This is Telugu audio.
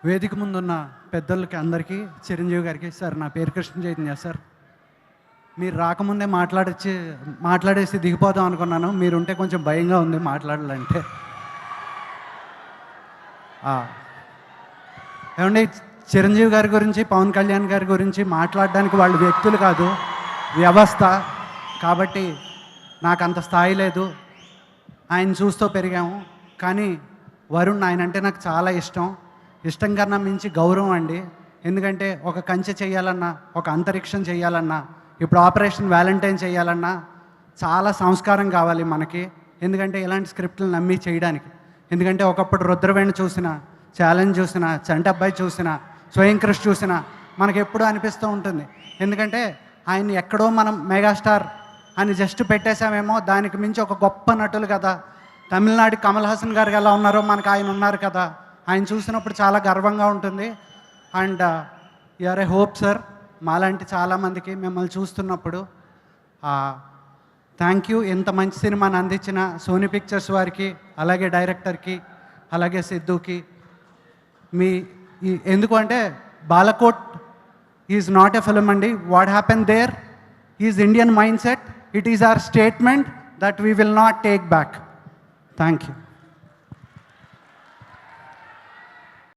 వేదిక ముందున్న పెద్దలకి అందరికీ, చిరంజీవి గారికి, సార్ నా పేరు కృష్ణ చైతన్య సార్. మీరు రాకముందే మాట్లాడేసి దిగిపోదాం అనుకున్నాను. మీరుంటే కొంచెం భయంగా ఉంది మాట్లాడాలంటే. ఏమండి, చిరంజీవి గారి గురించి, పవన్ కళ్యాణ్ గారి గురించి మాట్లాడడానికి వాళ్ళు వ్యక్తులు కాదు, వ్యవస్థ. కాబట్టి నాకు అంత స్థాయి లేదు. ఆయన చూస్తూ పెరిగాము. కానీ వరుణ్ ఆయన అంటే నాకు చాలా ఇష్టం కన్నా మించి గౌరవం అండి. ఎందుకంటే ఒక కంచె చేయాలన్నా, ఒక అంతరిక్షం చేయాలన్నా, ఇప్పుడు ఆపరేషన్ వ్యాలంటైన్ చేయాలన్నా చాలా సంస్కారం కావాలి మనకి. ఎందుకంటే ఇలాంటి స్క్రిప్ట్లు నమ్మి చేయడానికి. ఎందుకంటే ఒకప్పుడు రుద్రవేణి చూసిన, ఛాలెంజ్ చూసిన, చంటబ్బాయి చూసిన, స్వయం కృషి చూసిన మనకి ఎప్పుడూ అనిపిస్తూ ఉంటుంది. ఎందుకంటే ఆయన ఎక్కడో మనం మెగాస్టార్ అని జస్ట్ పెట్టేశామేమో, దానికి మించి ఒక గొప్ప నటులు కదా. తమిళనాడు కమల్ హాసన్ గారు ఎలా ఉన్నారో మనకు ఆయన ఉన్నారు కదా. ఆయన చూసినప్పుడు చాలా గర్వంగా ఉంటుంది. And you're a hope sir, మాలాంటి చాలామందికి మిమ్మల్ని చూస్తున్నప్పుడు. Thank you. ఇంత మంచి సినిమాని అందించిన సోనీ పిక్చర్స్ వారికి, అలాగే డైరెక్టర్కి, అలాగే సిద్ధుకి. ఎందుకు అంటే Balakot is not a film అండి. What happen there is Indian mindset. It is our statement that we will not take back. Thank you.